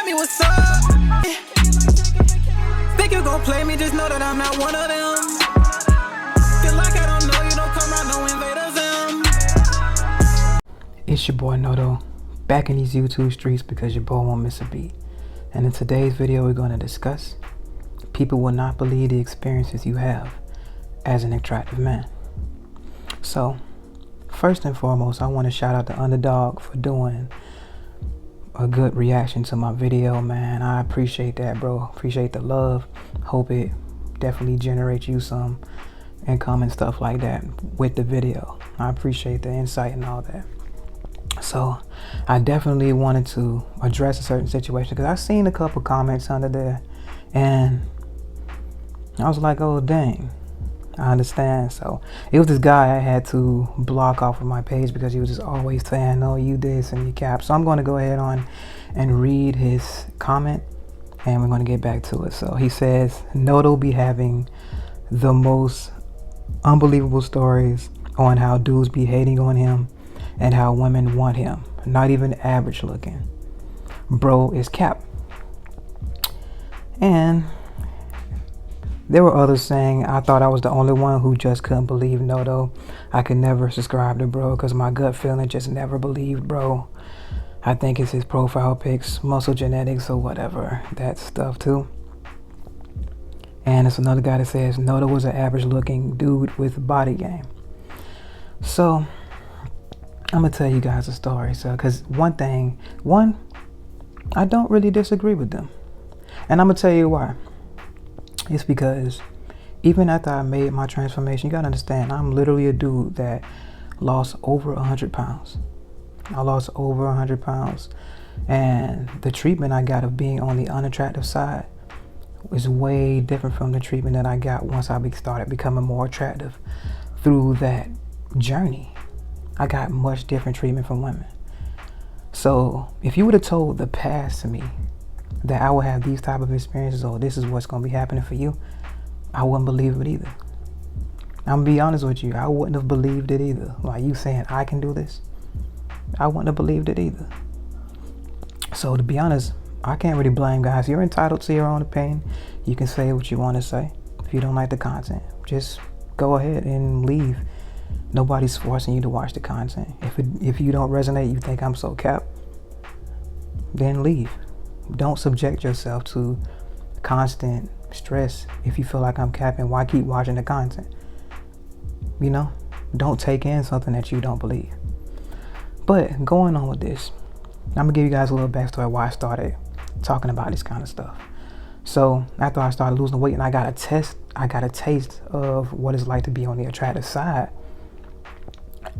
me what's up. Think you gon' play me, just know that I'm not one of them. Feel like I don't know you, don't come around, no invaders. It's your boy Noto, back in these YouTube streets because your boy won't miss a beat. And in today's video, we're going to discuss people will not believe the experiences you have as an attractive man. So, first and foremost, I want to shout out to Underdog for doing a good reaction to my video, man. I appreciate that, bro. Appreciate the love. Hope it definitely generates you some income and stuff like that with the video. I appreciate the insight and all that. So I definitely wanted to address a certain situation because I seen a couple comments under there and I was like, oh dang, I understand. So it was this guy I had to block off of my page because he was just always saying, no, you this and you cap. So I'm going to go ahead on and read his comment and we're going to get back to it. So he says, Noto be having the most unbelievable stories on how dudes be hating on him and how women want him, not even average looking. Bro is cap. And there were others saying, I thought I was the only one who just couldn't believe Noto. I could never subscribe to bro because my gut feeling just never believed bro. I think it's his profile pics, muscle genetics or whatever, that stuff too. And it's another guy that says Noto was an average looking dude with body game. So I'm gonna tell you guys a story. So because one, I don't really disagree with them, and I'm gonna tell you why. It's because even after I made my transformation, you gotta understand, I'm literally a dude that lost over 100 pounds. I lost over 100 pounds, and the treatment I got of being on the unattractive side is way different from the treatment that I got once I started becoming more attractive. Through that journey, I got much different treatment from women. So if you would have told the past to me that I would have these type of experiences, or this is what's going to be happening for you, I wouldn't believe it either. I'm gonna be honest with you, I wouldn't have believed it either. Like you saying I can do this, I wouldn't have believed it either. So to be honest, I can't really blame guys. You're entitled to your own opinion. You can say what you want to say. If you don't like the content, just go ahead and leave. Nobody's forcing you to watch the content. If you don't resonate, you think I'm so cap, then leave. Don't subject yourself to constant stress. If you feel like I'm capping, why keep watching the content? You know, don't take in something that you don't believe. But going on with this, I'm gonna give you guys a little backstory why I started talking about this kind of stuff. So after I started losing weight and I got a taste of what it's like to be on the attractive side,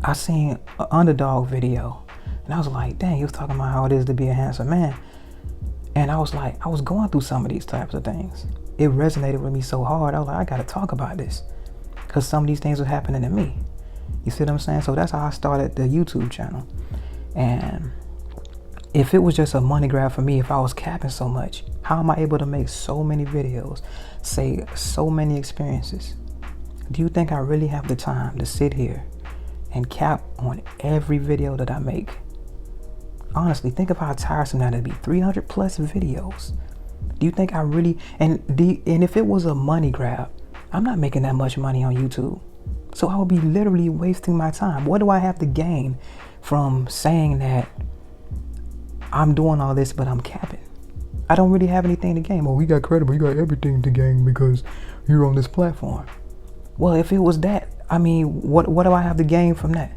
I seen an Underdog video and I was like, dang, he was talking about how it is to be a handsome man. And I was like, I was going through some of these types of things. It resonated with me so hard. I was like, I gotta talk about this because some of these things were happening to me. You see what I'm saying? So that's how I started the YouTube channel. And if it was just a money grab for me, if I was capping so much, how am I able to make so many videos, say so many experiences? Do you think I really have the time to sit here and cap on every video that I make? Honestly, think of how tiresome that'd be. 300 plus videos. Do you think I really, and if it was a money grab, I'm not making that much money on YouTube. So I would be literally wasting my time. What do I have to gain from saying that I'm doing all this, but I'm capping? I don't really have anything to gain. Well, we got credit, but you got everything to gain because you're on this platform. Well, if it was that, I mean, what do I have to gain from that?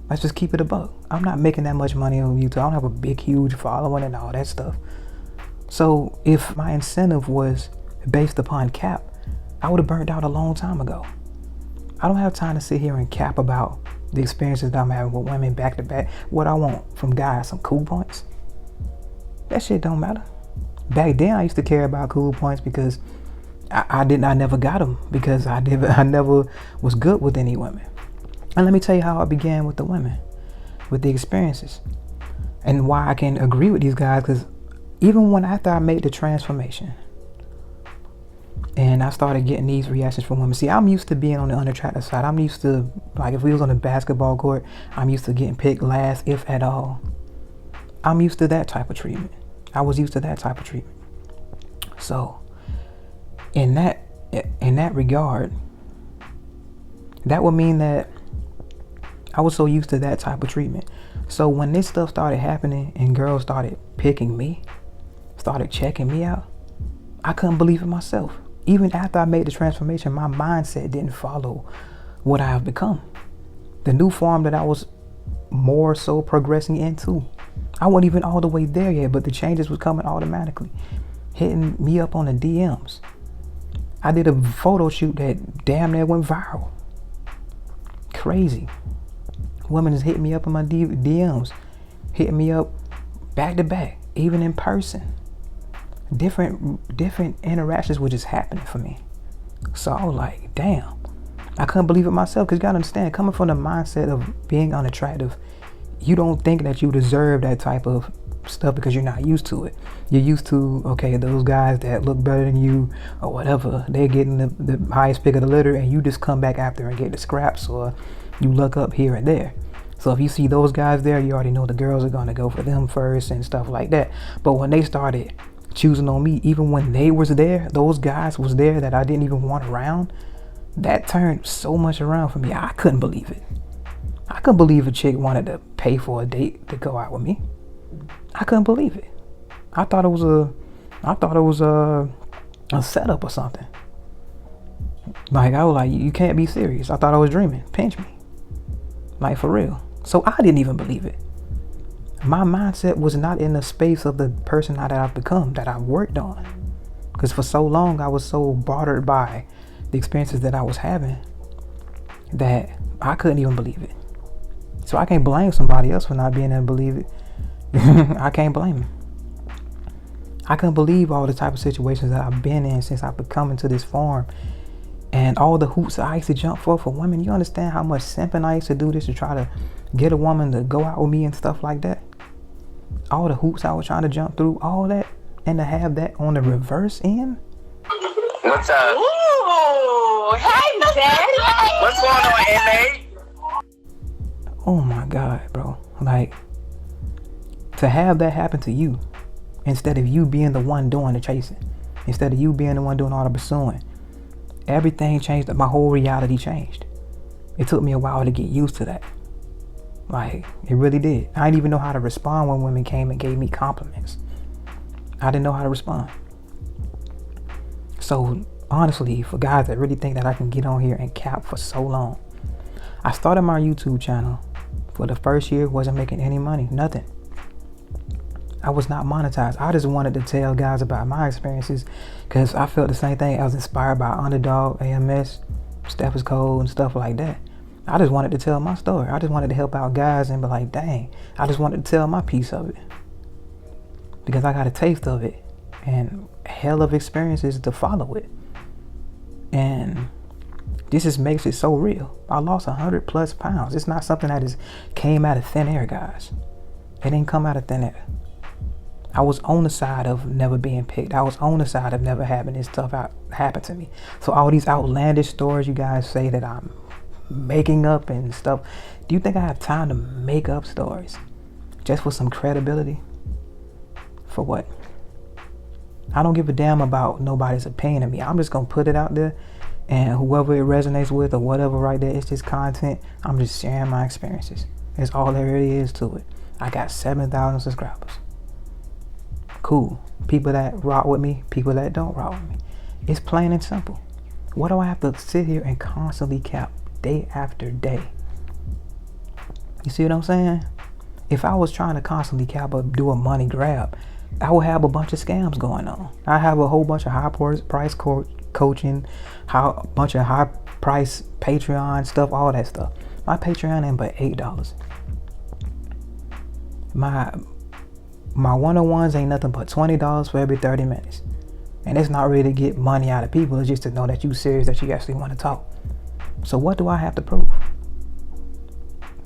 Let's just keep it a buck. I'm not making that much money on YouTube. I don't have a big, huge following and all that stuff. So if my incentive was based upon cap, I would have burnt out a long time ago. I don't have time to sit here and cap about the experiences that I'm having with women back to back. What I want from guys, some cool points. That shit don't matter. Back then I used to care about cool points because I never got them because I never was good with any women. And let me tell you how I began with the women, with the experiences, and why I can agree with these guys. Because even after I made the transformation and I started getting these reactions from women, see, I'm used to being on the unattractive side. I'm used to, like, if we was on the basketball court, I'm used to getting picked last, if at all. I'm used to that type of treatment. I was used to that type of treatment. So in that regard, that would mean that I was so used to that type of treatment. So when this stuff started happening and girls started picking me, started checking me out, I couldn't believe it myself. Even after I made the transformation, my mindset didn't follow what I have become. The new form that I was more so progressing into. I wasn't even all the way there yet, but the changes was coming automatically, hitting me up on the DMs. I did a photo shoot that damn near went viral. Crazy. Women is hitting me up in my DMs, hitting me up back to back, even in person. Different interactions were just happening for me. So I was like, damn. I couldn't believe it myself, because you gotta understand, coming from the mindset of being unattractive, you don't think that you deserve that type of stuff because you're not used to it. You're used to, okay, those guys that look better than you or whatever, they're getting the highest pick of the litter, and you just come back after and get the scraps, or you look up here and there. So if you see those guys there, you already know the girls are gonna go for them first and stuff like that. But when they started choosing on me, even when they was there, those guys was there that I didn't even want around, that turned so much around for me. I couldn't believe it. I couldn't believe a chick wanted to pay for a date to go out with me. I couldn't believe it. I thought it was a setup or something. Like, I was like, you can't be serious. I thought I was dreaming. Pinch me. Like, for real. So I didn't even believe it. My mindset was not in the space of the person that I've become, that I've worked on. Because for so long, I was so bothered by the experiences that I was having that I couldn't even believe it. So I can't blame somebody else for not being able to believe it. I can't blame them. I couldn't believe all the type of situations that I've been in since I've become into this form, and all the hoops I used to jump for women. You understand how much simping I used to do this to try to get a woman to go out with me and stuff like that? All the hoops I was trying to jump through, all that, and to have that on the reverse end. What's up? Ooh, hey, Daddy. What's going on, inmate? Oh my God, bro. Like, to have that happen to you, instead of you being the one doing the chasing, instead of you being the one doing all the pursuing, everything changed. My whole reality changed. It took me a while to get used to that. Like, it really did. I didn't even know how to respond when women came and gave me compliments. I didn't know how to respond. So honestly, for guys that really think that I can get on here and cap for so long, I started my YouTube channel. For the first year, wasn't making any money, nothing. I was not monetized. I just wanted to tell guys about my experiences, because I felt the same thing. I was inspired by Underdog, AMS, Steph is Cold, and stuff like that. I just wanted to tell my story. I just wanted to help out guys and be like, dang, I just wanted to tell my piece of it, because I got a taste of it and hell of experiences to follow it. And this just makes it so real. I lost 100+ pounds. It's not something that just came out of thin air, guys. It didn't come out of thin air. I was on the side of never being picked. I was on the side of never having this stuff happen to me. So all these outlandish stories you guys say that I'm making up and stuff, do you think I have time to make up stories just for some credibility? For what? I don't give a damn about nobody's opinion of me. I'm just gonna put it out there, and whoever it resonates with or whatever right there, it's just content. I'm just sharing my experiences. That's all there really is to it. I got 7,000 subscribers. Cool. People that rock with me, people that don't rock with me. It's plain and simple. What do I have to sit here and constantly cap day after day? You see what I'm saying? If I was trying to constantly cap or do a money grab, I would have a bunch of scams going on. I have a whole bunch of high price coaching, a bunch of high price Patreon stuff, all that stuff. My Patreon ain't but $8. My one-on-ones ain't nothing but $20 for every 30 minutes. And it's not really to get money out of people. It's just to know that you serious, that you actually want to talk. So what do I have to prove?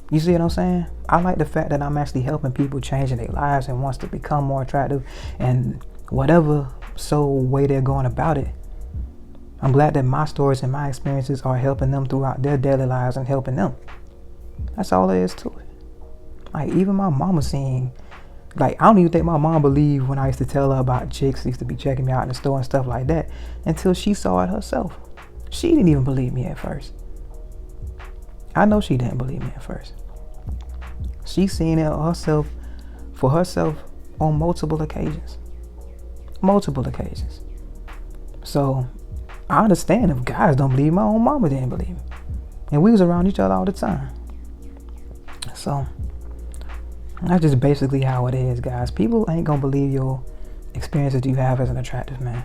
You see what I'm saying? I like the fact that I'm actually helping people changing their lives and wants to become more attractive, and whatever way they're going about it. I'm glad that my stories and my experiences are helping them throughout their daily lives and helping them. That's all there is to it. Like, even my mama seen Like, I don't even think my mom believed when I used to tell her about chicks used to be checking me out in the store and stuff like that until she saw it herself. She didn't even believe me at first. I know she didn't believe me at first. She seen it herself for herself on multiple occasions. Multiple occasions. So I understand if guys don't believe, my own mama didn't believe me. And we was around each other all the time. So that's just basically how it is, guys. People ain't gonna believe your experiences you have as an attractive man.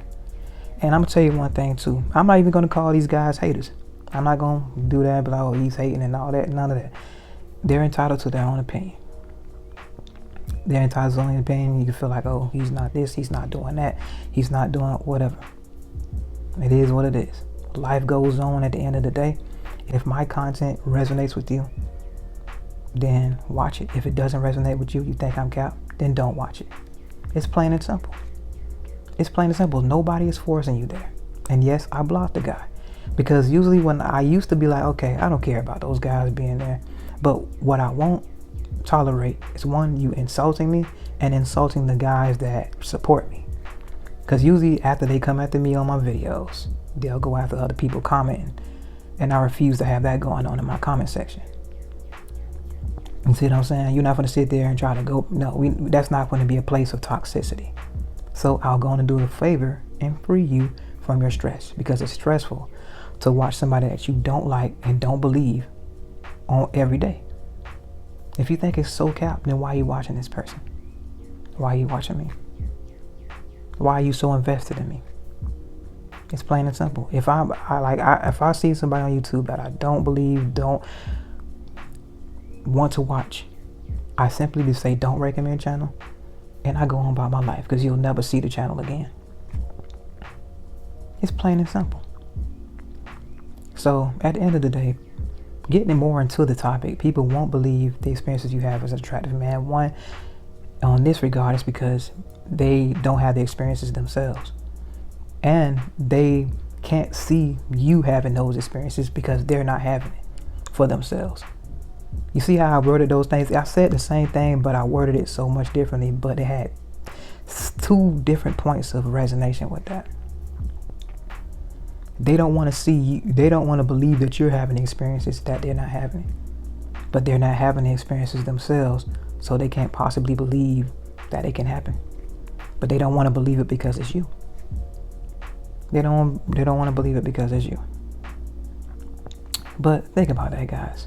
And I'm gonna tell you one thing too. I'm not even gonna call these guys haters. I'm not gonna do that, but oh, he's hating and all that. None of that. They're entitled to their own opinion. They're entitled to their own opinion. You can feel like, oh, he's not this, he's not doing that, he's not doing whatever. It is what it is. Life goes on at the end of the day. If my content resonates with you, then watch it. If it doesn't resonate with you, you think I'm cap, then don't watch it. It's plain and simple. It's plain and simple. Nobody is forcing you there. And yes, I blocked the guy. Because usually when I used to be like, okay, I don't care about those guys being there. But what I won't tolerate is one, you insulting me and insulting the guys that support me. Because usually after they come after me on my videos, they'll go after other people commenting. And I refuse to have that going on in my comment section. You see what I'm saying? You're not going to sit there and try to go. No, that's not going to be a place of toxicity. So I'll go on and do a favor and free you from your stress, because it's stressful to watch somebody that you don't like and don't believe on every day. If you think it's so cap, then why are you watching this person? Why are you watching me? Why are you so invested in me? It's plain and simple. If I see somebody on YouTube that I don't believe, don't want to watch, I simply just say don't recommend channel, and I go on about my life, because you'll never see the channel again. It's plain and simple. So at the end of the day, getting more into the topic, people won't believe the experiences you have as an attractive man. One, on this regard, is because they don't have the experiences themselves, and they can't see you having those experiences because they're not having it for themselves. You see how I worded those things? I said the same thing, but I worded it so much differently, but it had two different points of resonation with that. They don't want to see you, they don't want to believe that you're having experiences that they're not having. But they're not having the experiences themselves, so they can't possibly believe that it can happen. But they don't want to believe it because it's you. They don't want to believe it because it's you. But think about that, guys.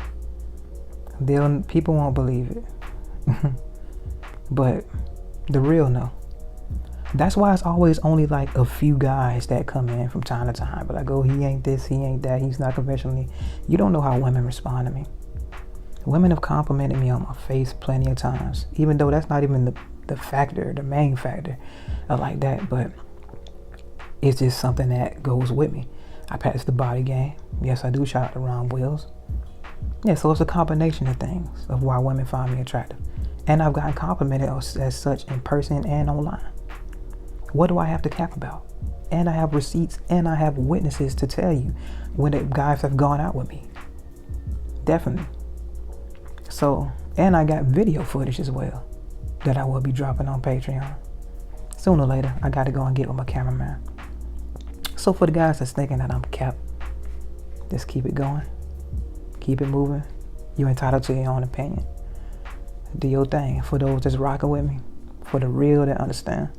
People won't believe it. But the real know. That's why it's always only like a few guys that come in from time to time. But like, oh, he ain't this, he ain't that, he's not conventionally. You don't know how women respond to me. Women have complimented me on my face plenty of times, even though that's not even the main factor like that. But it's just something that goes with me. I practice the body game. Yes, I do shout the wrong wheels. Yeah, so it's a combination of things of why women find me attractive. And I've gotten complimented as such in person and online. What do I have to cap about? And I have receipts and I have witnesses to tell you when the guys have gone out with me. Definitely. So, and I got video footage as well that I will be dropping on Patreon. Sooner or later, I got to go and get with my cameraman. So for the guys that's thinking that I'm cap, just keep it going. Keep it moving. You're entitled to your own opinion. Do your thing. For those that's rocking with me, for the real that understand,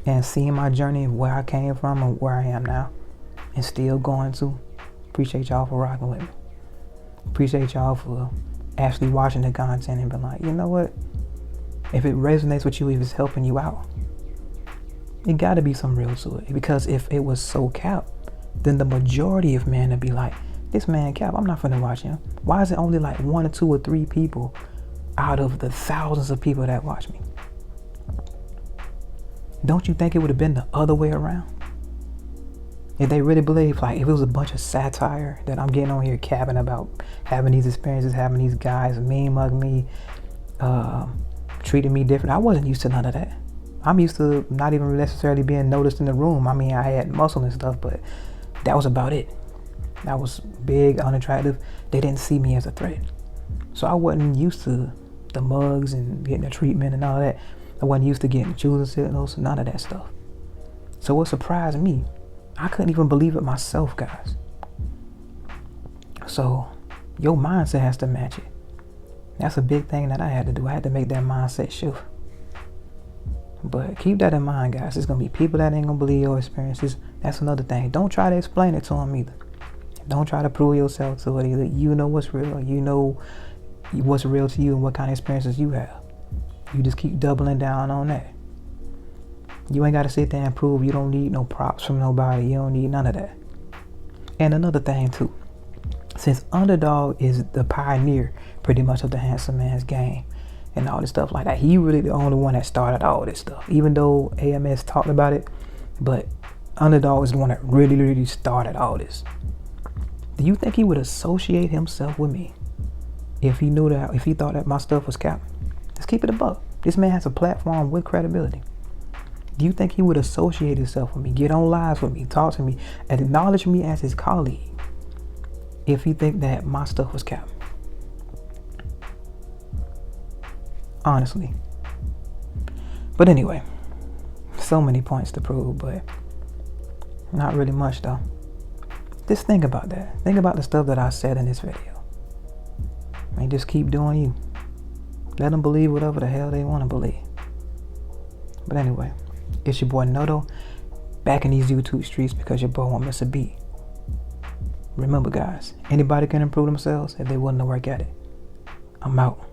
and seeing my journey of where I came from and where I am now, and still going to, appreciate y'all for rocking with me. Appreciate y'all for actually watching the content and being like, you know what? If it resonates with you, if it's helping you out, it got to be some real to it. Because if it was so cap, then the majority of men would be like, this man cap, I'm not finna watch him. Why is it only like 1 or 2 or 3 people out of the thousands of people that watch me? Don't you think it would have been the other way around? If they really believe, like, if it was a bunch of satire that I'm getting on here capping about having these experiences, having these guys mean mug me, treating me different. I wasn't used to none of that. I'm used to not even necessarily being noticed in the room. I mean, I had muscle and stuff, but that was about it. I was big, unattractive. They didn't see me as a threat. So I wasn't used to the mugs and getting the treatment and all that. I wasn't used to getting choosing signals, none of that stuff. So what surprised me, I couldn't even believe it myself, guys. So your mindset has to match it. That's a big thing that I had to do. I had to make that mindset shift. But keep that in mind, guys. There's going to be people that ain't going to believe your experiences. That's another thing. Don't try to explain it to them either. Don't try to prove yourself to it either. You know what's real. You know what's real to you and what kind of experiences you have. You just keep doubling down on that. You ain't got to sit there and prove. You don't need no props from nobody. You don't need none of that. And another thing too, since Underdog is the pioneer pretty much of the handsome man's game and all this stuff like that, he really the only one that started all this stuff. Even though AMS talked about it, but Underdog is the one that really started all this. Do you think he would associate himself with me if he thought that my stuff was cap? Let's keep it a buck. This man has a platform with credibility. Do you think he would associate himself with me, get on lives with me, talk to me, and acknowledge me as his colleague if he think that my stuff was cap? Honestly. But anyway, so many points to prove, but not really much though. Just think about that. Think about the stuff that I said in this video. And just keep doing you. Let them believe whatever the hell they want to believe. But anyway, it's your boy Noto, back in these YouTube streets because your boy won't miss a beat. Remember guys, anybody can improve themselves if they're willing to work at it. I'm out.